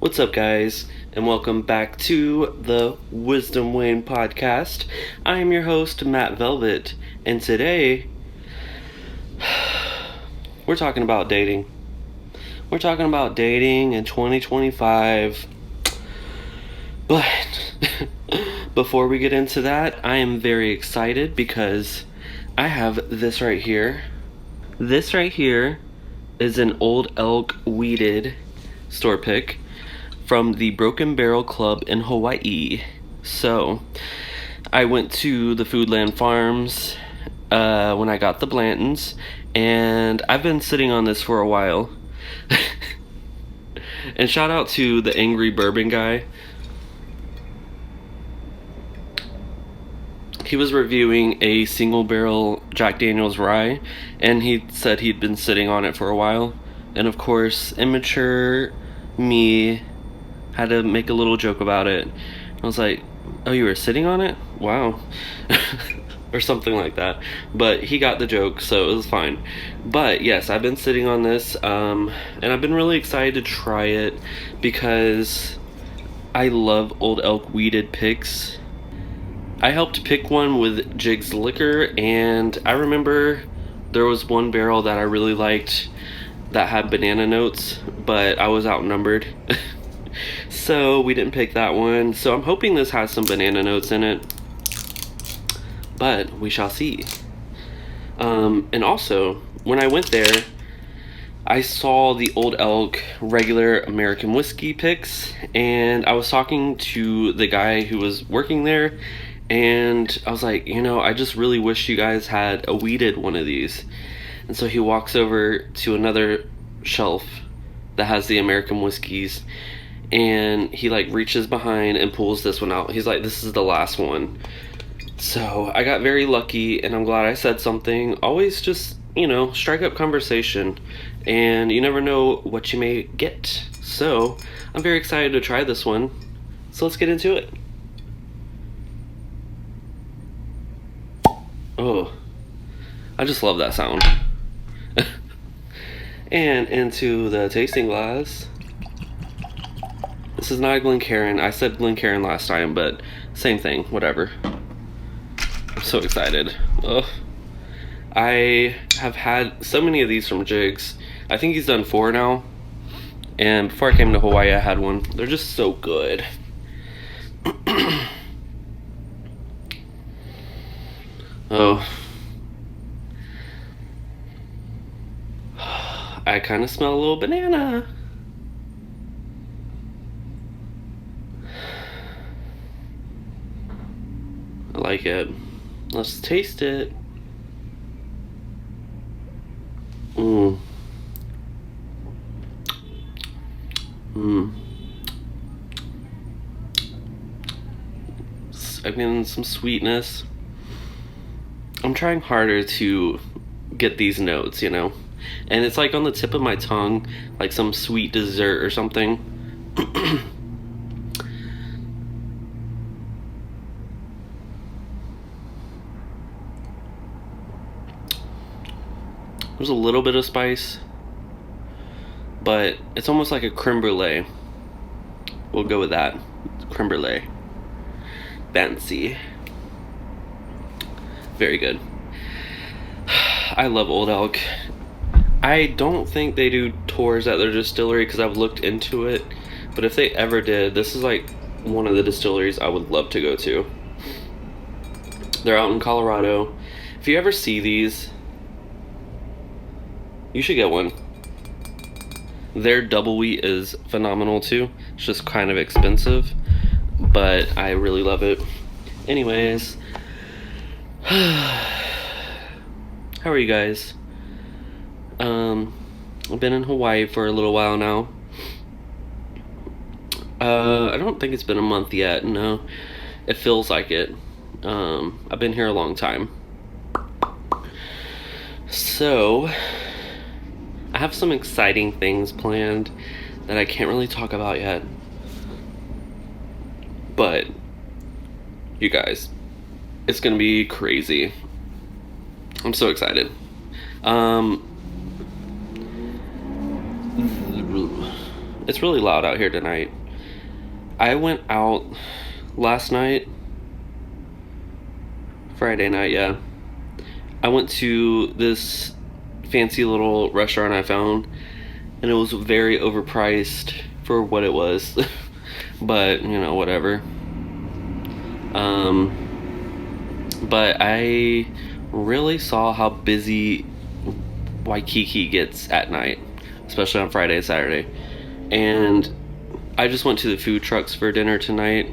What's up, guys, and welcome back to the Wisdom Wayne podcast. I am your host, Matt Velvet, and today we're talking about dating. We're talking about dating in 2025, but before we get into that, I am very excited because I have this right here. This right here is an Old Elk weeded store pick from the Broken Barrel Club in Hawaii. So, I went to the Foodland Farms when I got the Blantons, and I've been sitting on this for a while. And shout out to the Angry Bourbon guy. He was reviewing a single barrel Jack Daniel's rye, and he said he'd been sitting on it for a while. And of course, immature me had to make a little joke about it. I was like, oh, you were sitting on it? Wow. Or something like that. But he got the joke, so it was fine. But yes, I've been sitting on this, and I've been really excited to try it because I love Old Elk weeded picks. I helped pick one with Jigs Liquor, and I remember there was one barrel that I really liked that had banana notes, but I was outnumbered. So we didn't pick that one. So I'm hoping this has some banana notes in it, but we shall see. And also, when I went there, I saw the Old Elk regular American whiskey picks, and I was talking to the guy who was working there, and I was like, I just really wish you guys had a weeded one of these. And so he walks over to another shelf that has the American whiskeys, and he reaches behind and pulls this one out. He's like, this is the last one. So I got very lucky, and I'm glad I said something. Always just, strike up conversation, and you never know what you may get. So I'm very excited to try this one. So let's get into it. Oh, I just love that sound. And into the tasting glass. This is not a Glencairn. I said Glencairn last time, but same thing, whatever. I'm so excited. Ugh. I have had so many of these from Jigs. I think he's done 4 now. And before I came to Hawaii, I had one. They're just so good. Oh. I kind of smell a little banana. I like it. Let's taste it. Mmm. Mmm. I'm getting some sweetness. I'm trying harder to get these notes, and it's on the tip of my tongue, like some sweet dessert or something. There's a little bit of spice, but it's almost like a creme brulee. We'll go with that. Creme brulee. Fancy. Very good. I love Old Elk. I don't think they do tours at their distillery because I've looked into it, but if they ever did, this is one of the distilleries I would love to go to. They're out in Colorado. If you ever see these, you should get one. Their double wheat is phenomenal too. It's just kind of expensive, but I really love it. Anyways, how are you guys? I've been in Hawaii for a little while now. I don't think it's been a month yet. No, it feels like it. I've been here a long time. So I have some exciting things planned that I can't really talk about yet. But you guys, it's gonna be crazy. I'm so excited. It's really loud out here tonight. I went out last night, Friday night, yeah. I went to this fancy little restaurant I found, and it was very overpriced for what it was. But, you know, whatever. But I really saw how busy Waikiki gets at night, especially on Friday and Saturday. And I just went to the food trucks for dinner tonight,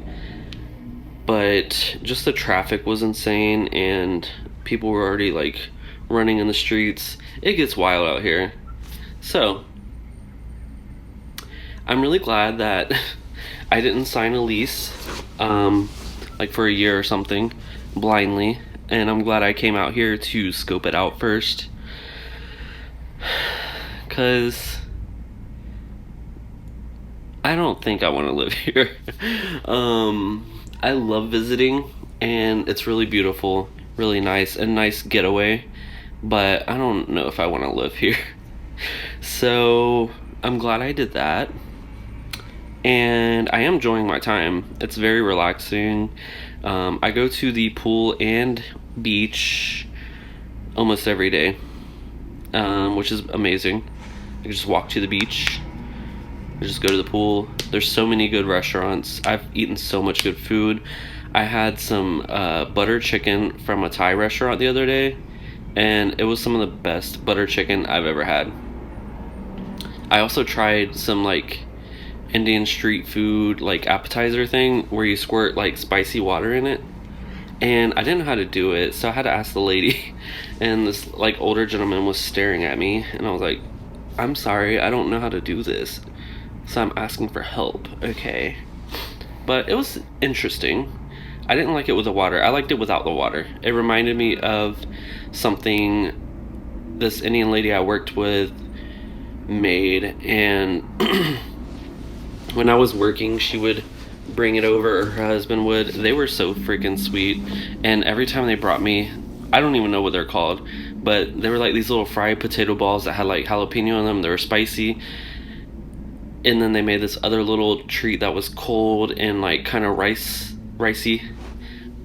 but just the traffic was insane and people were already like running in the streets. It gets wild out here. So, I'm really glad that I didn't sign a lease, like for a year or something, blindly. And I'm glad I came out here to scope it out first. Because I don't think I want to live here. I love visiting, and it's really beautiful, really nice, a nice getaway. But I don't know if I want to live here. So I'm glad I did that. And I am enjoying my time. It's very relaxing. I go to the pool and beach almost every day, which is amazing. I can just walk to the beach, I just go to the pool. There's so many good restaurants. I've eaten so much good food. I had some butter chicken from a Thai restaurant the other day, and it was some of the best butter chicken I've ever had. I also tried some like Indian street food like appetizer thing where you squirt like spicy water in it, and I didn't know how to do it, so I had to ask the lady. And this like older gentleman was staring at me, and I was like, I'm sorry, I don't know how to do this, so I'm asking for help. Okay. But it was interesting. I didn't like it with the water. I liked it without the water. It reminded me of something this Indian lady I worked with made, and when I was working, she would bring it over, or her husband would. They were so freaking sweet, and every time they brought me, I don't even know what they're called, but they were like these little fried potato balls that had like jalapeno in them. They were spicy, and then they made this other little treat that was cold and like kind of ricey,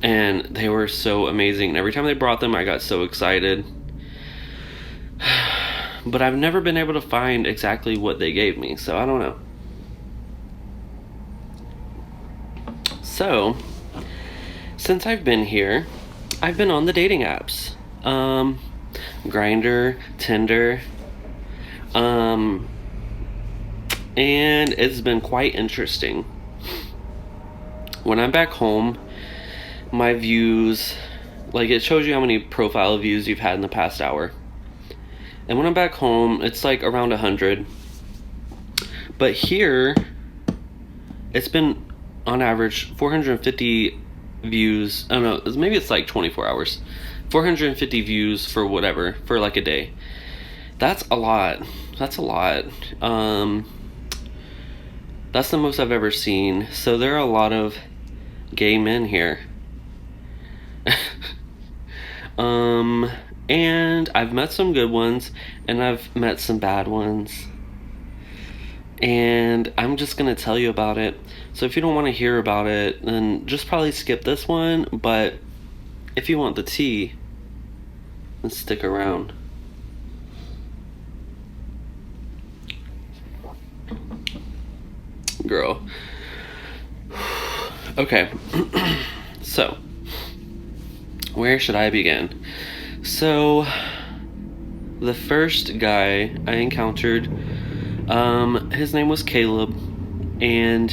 and they were so amazing. And every time they brought them, I got so excited. But I've never been able to find exactly what they gave me, so I don't know. So, since I've been here, I've been on the dating apps. Grindr, Tinder, and it's been quite interesting. When I'm back home, my views, like it shows you how many profile views you've had in the past hour. And when I'm back home, it's like around 100. But here, it's been on average 450 views. I don't know, maybe it's like 24 hours. 450 views for whatever, for like a day. That's a lot. That's a lot. That's the most I've ever seen. So there are a lot of gay men here. And I've met some good ones, and I've met some bad ones. And I'm just gonna tell you about it. So if you don't want to hear about it, then just probably skip this one. But if you want the tea, then stick around. Girl. Okay. So, where should I begin? So, the first guy I encountered, his name was Caleb, and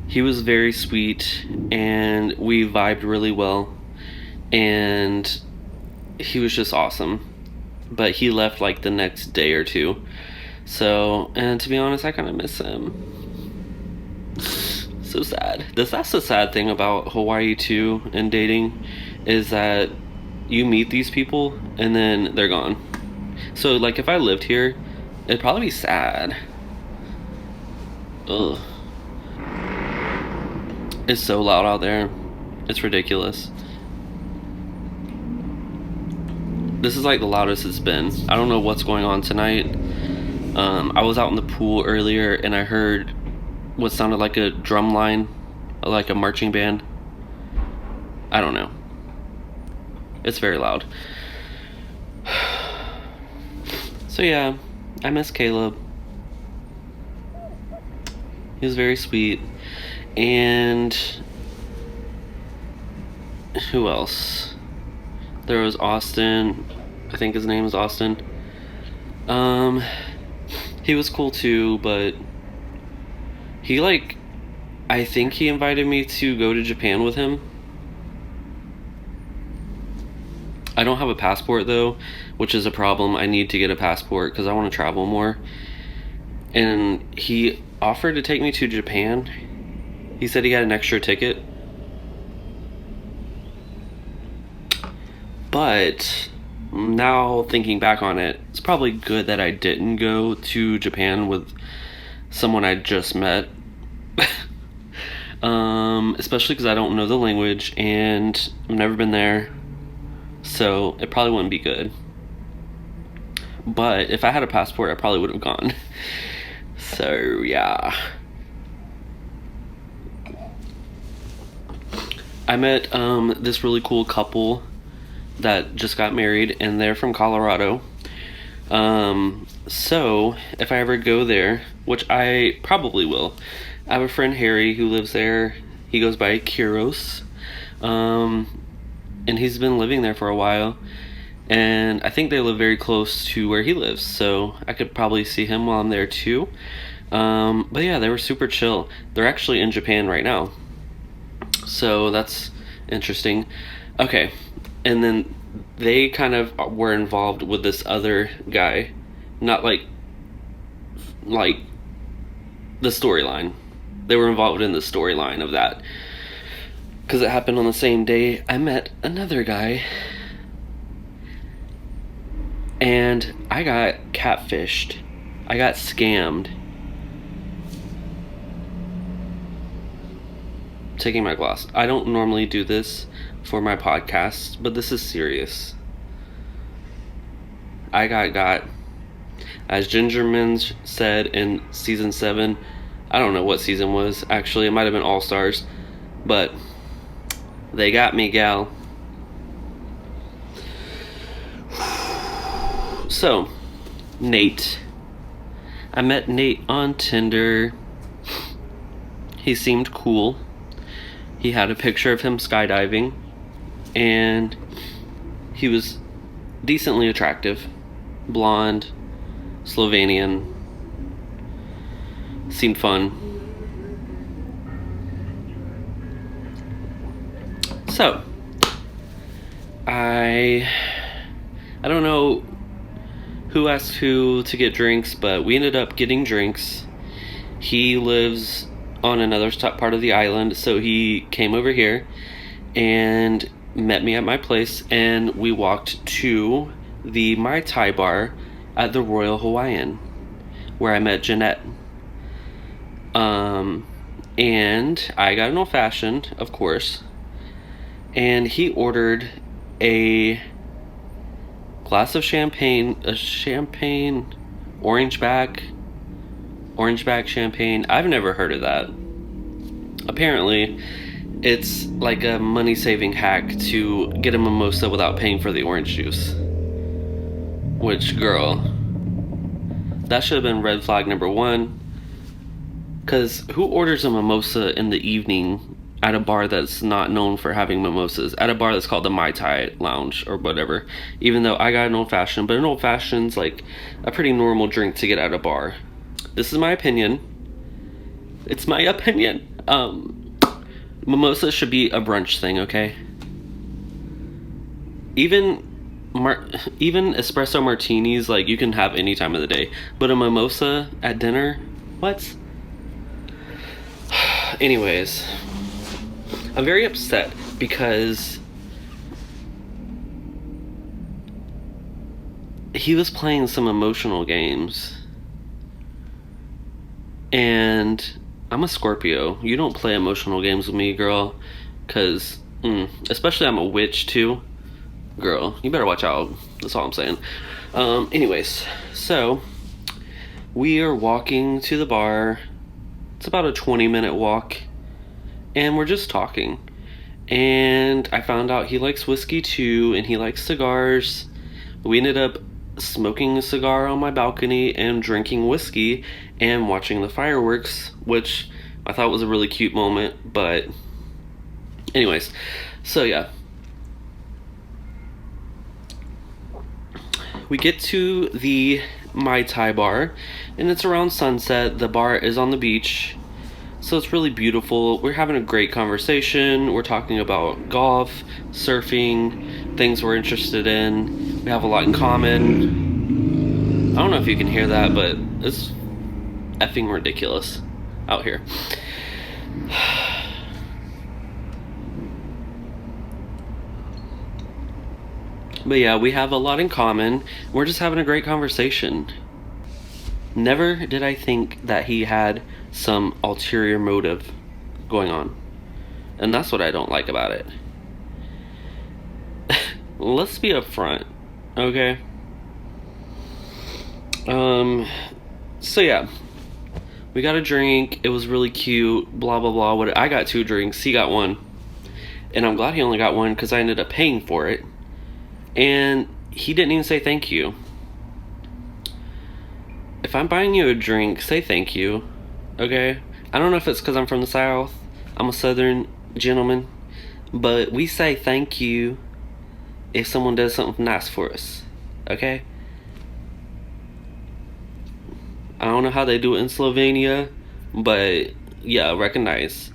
he was very sweet, and we vibed really well, and he was just awesome. But he left like the next day or two. So, and to be honest, I kind of miss him. So sad. That's the sad thing about Hawaii too, and dating, is that you meet these people and then they're gone. So like if I lived here, it'd probably be sad. Ugh. It's so loud out there. It's ridiculous. This is like the loudest it's been. I don't know what's going on tonight, I was out in the pool earlier and I heard what sounded like a drum line, like a marching band. I don't know. It's very loud. So yeah, I miss Caleb. He was very sweet. And who else? There was Austin. I think his name is Austin. He was cool too, but he I think he invited me to go to Japan with him. I don't have a passport though, which is a problem. I need to get a passport because I want to travel more. And he offered to take me to Japan. He said he had an extra ticket. But now thinking back on it, it's probably good that I didn't go to Japan with someone I just met. Especially because I don't know the language and I've never been there. So it probably wouldn't be good. But if I had a passport, I probably would have gone. So yeah. I met this really cool couple that just got married, and they're from Colorado. So if I ever go there, which I probably will, I have a friend Harry who lives there. He goes by Kiros, and he's been living there for a while. And I think they live very close to where he lives, so I could probably see him while I'm there too. But yeah, they were super chill. They're actually in Japan right now, so that's interesting. Okay, and then they kind of were involved with this other guy, not like the storyline. They were involved in the storyline of that because it happened on the same day I met another guy. And I got catfished. I got scammed. Taking my glass. I don't normally do this for my podcast, but this is serious. I got. As Gingerman said in season 7, I don't know what season was. Actually, it might have been All Stars, but they got me, gal. So, Nate. I met Nate on Tinder. He seemed cool. He had a picture of him skydiving, and he was decently attractive. Blonde, Slovenian. Seemed fun. So, I don't know who asked who to get drinks, but we ended up getting drinks. He lives on another part of the island, so he came over here and met me at my place, and we walked to the Mai Tai bar at the Royal Hawaiian, where I met Jeanette. And I got an old fashioned, of course, and he ordered a glass of champagne, orangeback champagne. I've never heard of that. Apparently, it's like a money-saving hack to get a mimosa without paying for the orange juice. Which, girl, that should have been red flag number 1. Because who orders a mimosa in the evening at a bar that's not known for having mimosas? At a bar that's called the Mai Tai Lounge or whatever. Even though I got an old fashioned, but an old fashioned's like a pretty normal drink to get at a bar. This is my opinion. It's my opinion. Mimosa should be a brunch thing, okay? Even espresso martinis, like, you can have any time of the day. But a mimosa at dinner? What? Anyways, I'm very upset because he was playing some emotional games. And I'm a Scorpio. You don't play emotional games with me, girl. Because, especially I'm a witch, too. Girl, you better watch out. That's all I'm saying. Anyways, so We are walking to the bar. It's about a 20-minute walk, and we're just talking. And I found out he likes whiskey too, and he likes cigars. We ended up smoking a cigar on my balcony and drinking whiskey and watching the fireworks, which I thought was a really cute moment. But anyways, so yeah. We get to the Mai Tai bar, and it's around sunset. The bar is on the beach, so it's really beautiful. We're having a great conversation. We're talking about golf, surfing, things we're interested in. We have a lot in common. I don't know if you can hear that, but it's effing ridiculous out here. But yeah, we have a lot in common. We're just having a great conversation. Never did I think that he had some ulterior motive going on. And that's what I don't like about it. Let's be upfront, okay? So yeah. We got a drink. It was really cute. Blah, blah, blah. I got 2 drinks. He got 1. And I'm glad he only got 1 because I ended up paying for it. And he didn't even say thank you. If I'm buying you a drink, say thank you, okay? I don't know if it's because I'm from the South. I'm a Southern gentleman. But we say thank you if someone does something nice for us, okay? I don't know how they do it in Slovenia, but yeah, recognize.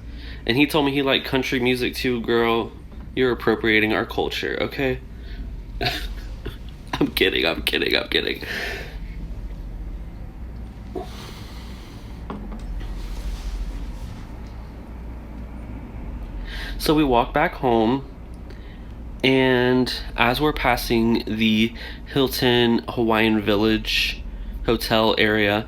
And he told me he liked country music too, girl. You're appropriating our culture, okay? I'm kidding. So we walk back home, and as we're passing the Hilton Hawaiian Village hotel area,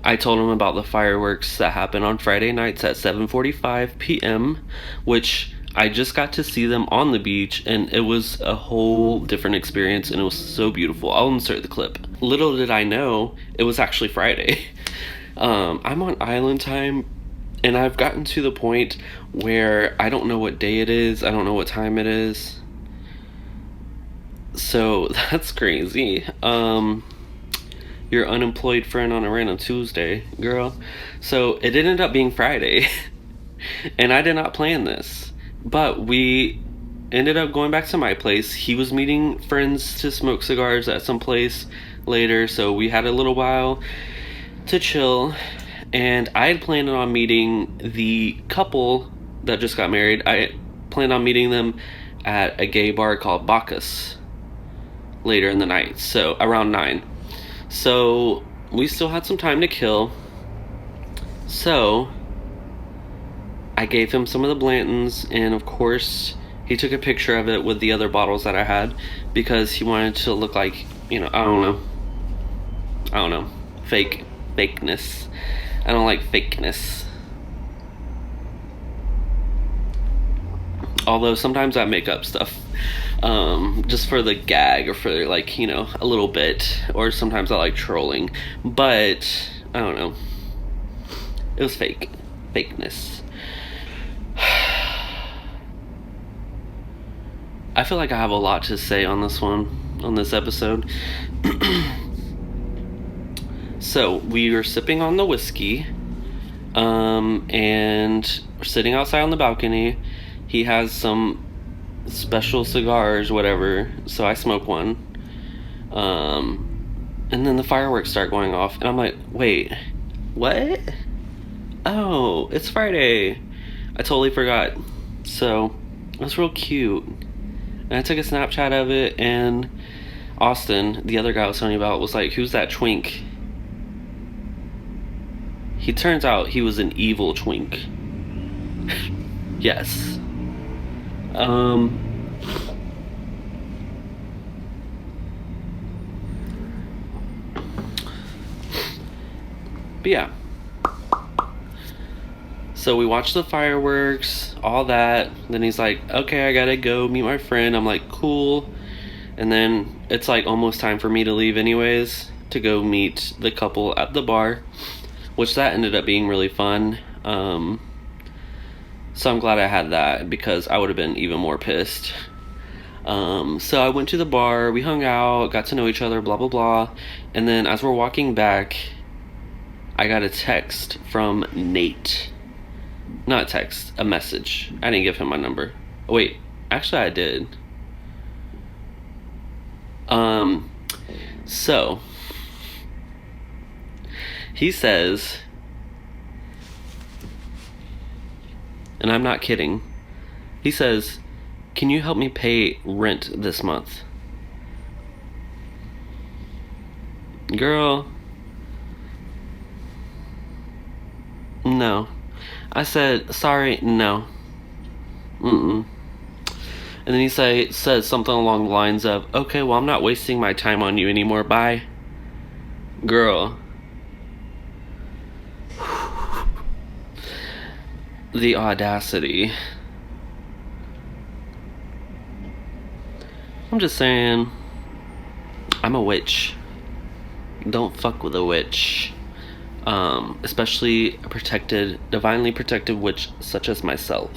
I told him about the fireworks that happen on Friday nights at 7:45 p.m., which I just got to see them on the beach, and it was a whole different experience, and it was so beautiful. I'll insert the clip. Little did I know, it was actually Friday. I'm on island time, and I've gotten to the point where I don't know what day it is. I don't know what time it is. So that's crazy. Your unemployed friend on a random Tuesday, girl. So it ended up being Friday, and I did not plan this. But we ended up going back to my place. He was meeting friends to smoke cigars at some place later, so we had a little while to chill. And I had planned on meeting the couple that just got married. I planned on meeting them at a gay bar called Bacchus later in the night, so around 9. So we still had some time to kill. So I gave him some of the Blantons, and of course he took a picture of it with the other bottles that I had because he wanted to look like, I don't know, fakeness. I don't like fakeness. Although sometimes I make up stuff just for the gag or for a little bit, or sometimes I like trolling, but I don't know, it was fakeness. I feel like I have a lot to say on this episode. So we were sipping on the whiskey, and we're sitting outside on the balcony. He has some special cigars, whatever, so I smoke one. And then the fireworks start going off, and I'm like, wait, what? Oh, it's Friday. I totally forgot. So it was real cute. And I took a Snapchat of it, and Austin, the other guy I was telling you about, was like, who's that twink? He turns out he was an evil twink. Yes. But yeah. So we watched the fireworks, all that. Then he's like, okay, I gotta go meet my friend. I'm like, cool. And then it's like almost time for me to leave anyways, to to go meet the couple at the bar, which that ended up being really fun. So I'm glad I had that, because I would have been even more pissed. So I went to the bar, we hung out, got to know each other, blah blah blah, and then as we're walking back, I got a text from Nate. Not a text, a message. I didn't give him my number. Oh, wait, actually I did. So he says, and I'm not kidding, he says, "Can you help me pay rent this month?" Girl, no. I said, "Sorry, no. Mm-mm." And then he says something along the lines of, "Okay, well, I'm not wasting my time on you anymore. Bye." Girl. The audacity. I'm just saying, I'm a witch. Don't fuck with a witch. Especially a protected, divinely protected witch such as myself.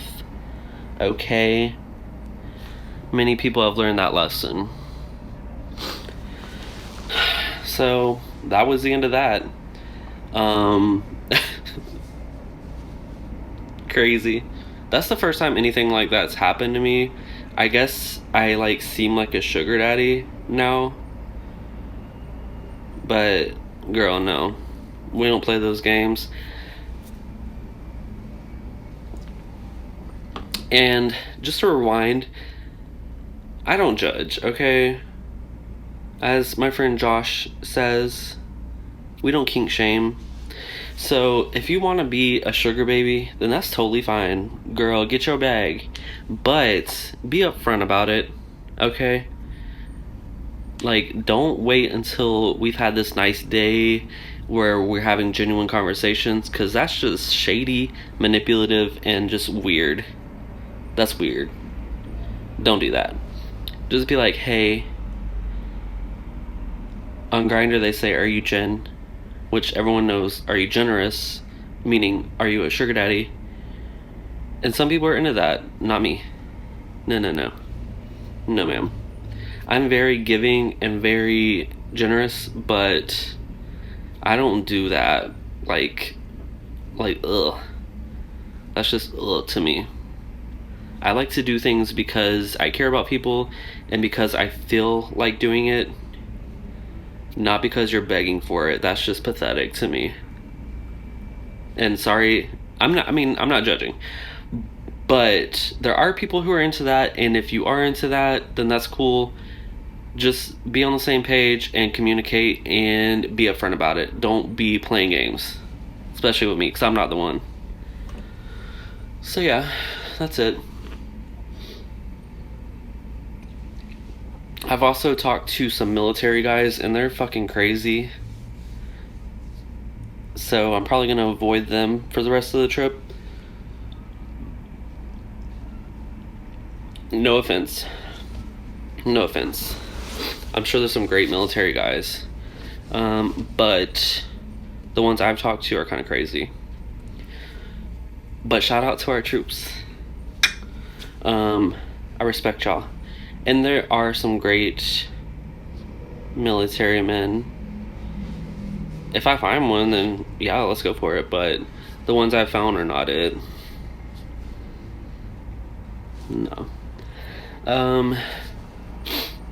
Okay? Many people have learned that lesson. So, that was the end of that. Crazy. That's the first time anything like that's happened to me. I guess I like seem like a sugar daddy now. But, girl, no. We don't play those games. And just to rewind, I don't judge, okay? As my friend Josh says, we don't kink shame. So if you want to be a sugar baby, then that's totally fine. Girl, get your bag. But be upfront about it, okay? Like, don't wait until we've had this nice day where we're having genuine conversations, because that's just shady, manipulative, and just weird. That's weird. Don't do that. Just be like, "Hey," on Grindr they say, "Are you gen?" Which everyone knows, "Are you generous?" Meaning, "Are you a sugar daddy?" And some people are into that. Not me. No, no, no. No, ma'am. I'm very giving and very generous, but I don't do that. Like, ugh. That's just ugh to me. I like to do things because I care about people and because I feel like doing it, not because you're begging for it. That's just pathetic to me. And sorry, I'm not judging. But there are people who are into that, and if you are into that, then that's cool. Just be on the same page and communicate and be upfront about it. Don't be playing games, especially with me, because I'm not the one. So yeah, that's it. I've also talked to some military guys, and they're fucking crazy. So I'm probably gonna avoid them for the rest of the trip. No offense. No offense. I'm sure there's some great military guys. But the ones I've talked to are kind of crazy. But shout out to our troops. I respect y'all. And there are some great military men. If I find one, then yeah, let's go for it. But the ones I've found are not it. No.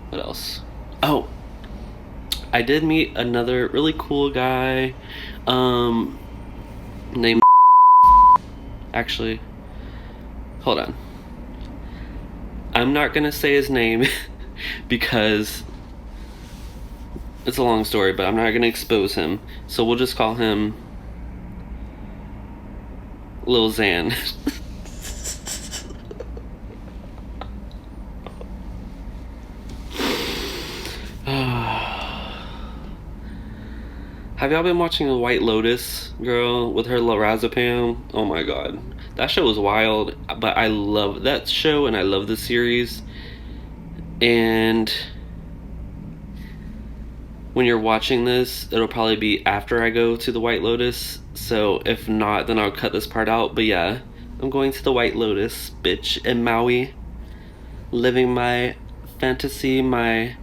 What else? Oh, I did meet another really cool guy, named, actually, hold on. I'm not gonna say his name because it's a long story, but I'm not gonna expose him. So we'll just call him Lil Xan. Have y'all been watching The White Lotus, girl, with her lorazepam? Oh my god. That show was wild, but I love that show and I love the series. And when you're watching this, it'll probably be after I go to the White Lotus. So if not, then I'll cut this part out. But yeah, I'm going to the White Lotus, bitch, in Maui. Living my fantasy, my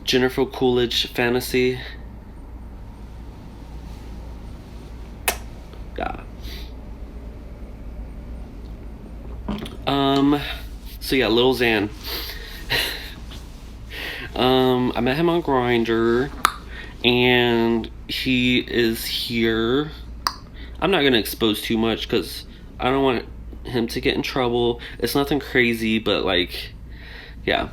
Jennifer Coolidge fantasy. Yeah. So yeah, Lil Xan. I met him on Grindr, and he is here. I'm not gonna expose too much because I don't want him to get in trouble. It's nothing crazy, but like, yeah,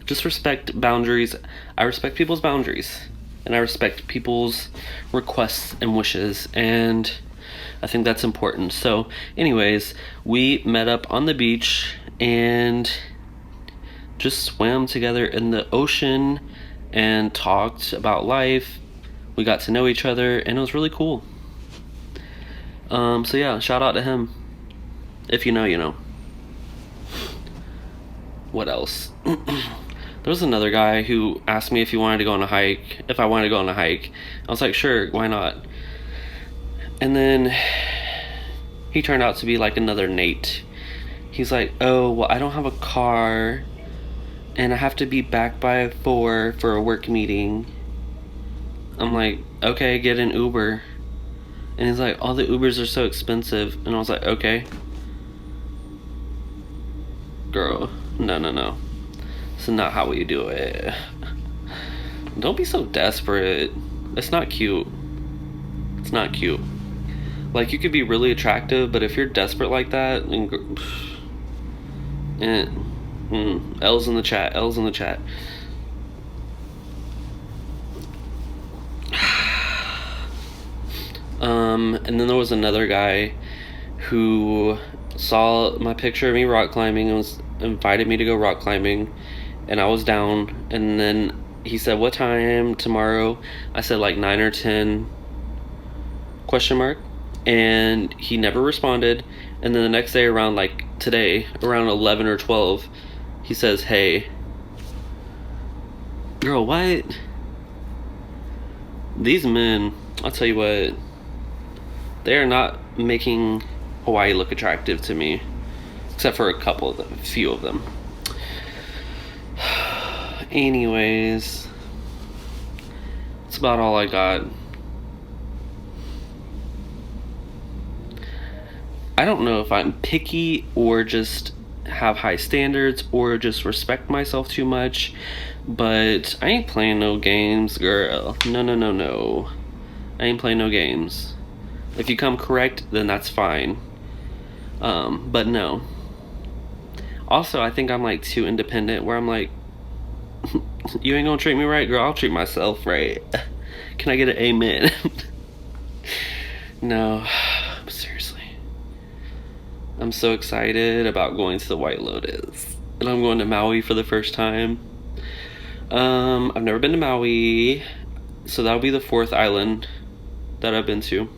just respect boundaries. I respect people's boundaries, and I respect people's requests and wishes, and I think that's important. So anyways, we met up on the beach and just swam together in the ocean and talked about life. We got to know each other, and it was really cool. So yeah, shout out to him. If you know, you know. What else? There was another guy who asked me if he wanted to go on a hike. If I wanted to go on a hike, I was like, sure, why not? And then he turned out to be like another Nate. He's like, oh, well, I don't have a car, and I have to be back by 4 for a work meeting. I'm like, okay, get an Uber. And he's like, all the Ubers are so expensive. And I was like, okay. Girl, no. This is not how we do it. Don't be so desperate. It's not cute. It's not cute. Like, you could be really attractive, but if you're desperate like that, L's in the chat. L's in the chat. And then there was another guy who saw my picture of me rock climbing and invited me to go rock climbing, and I was down. And then he said, what time tomorrow? I said like 9 or 10 ? And he never responded. And then the next day, around like today, around 11 or 12, he says, hey. Girl, what? These men, I'll tell you what, they are not making Hawaii look attractive to me, except for a couple of them, a few of them. Anyways, that's about all I got. I don't know if I'm picky or just have high standards or just respect myself too much, but I ain't playing no games, girl. No. I ain't playing no games. If you come correct, then that's fine. But no. Also, I think I'm like too independent, where I'm like, you ain't gonna treat me right, girl, I'll treat myself right. Can I get an amen? No, but seriously. I'm so excited about going to the White Lotus. And I'm going to Maui for the first time. I've never been to Maui, so that'll be the 4th island that I've been to.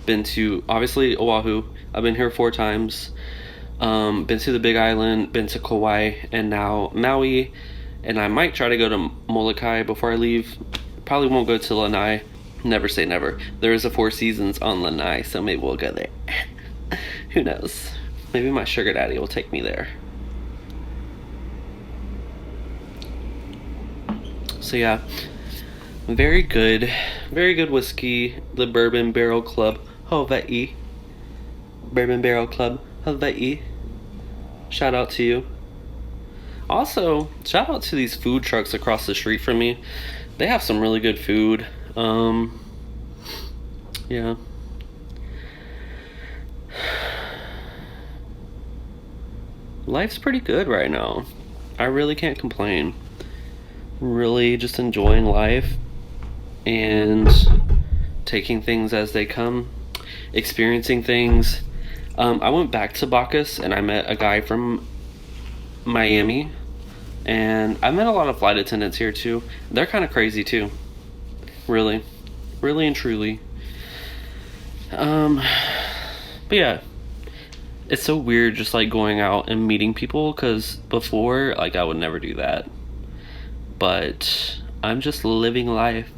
Been to, obviously, Oahu. I've been here 4 times. Been to the Big Island, been to Kauai, and now Maui. And I might try to go to Molokai before I leave. Probably won't go to Lanai. Never say never. There is a 4 Seasons on Lanai, so maybe we'll go there. Who knows? Maybe my sugar daddy will take me there. So yeah, very good whiskey. The Bourbon Barrel Club Hawaii. Bourbon Barrel Club Hawaii. Shout out to you. Also, shout out to these food trucks across the street from me. They have some really good food. Yeah. Life's pretty good right now. I really can't complain. Really just enjoying life and taking things as they come, experiencing things. I went back to Bacchus and I met a guy from Miami, and I met a lot of flight attendants here too. They're kind of crazy too. Really and truly. But yeah, it's so weird just like going out and meeting people, because before, like, I would never do that. but I'm just living life.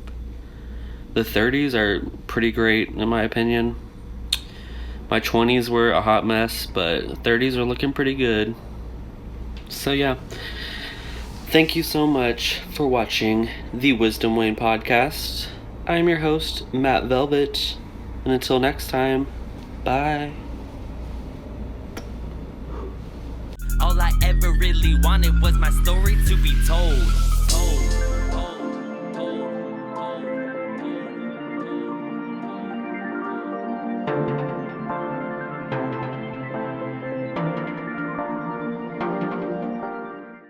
The 30s are pretty great in my opinion. My 20s were a hot mess, but 30s are looking pretty good. So yeah, thank you so much for watching the Wisdom Wayne podcast. I'm your host, Matt Velvet, and until next time, bye. All I ever really wanted was my story to be told.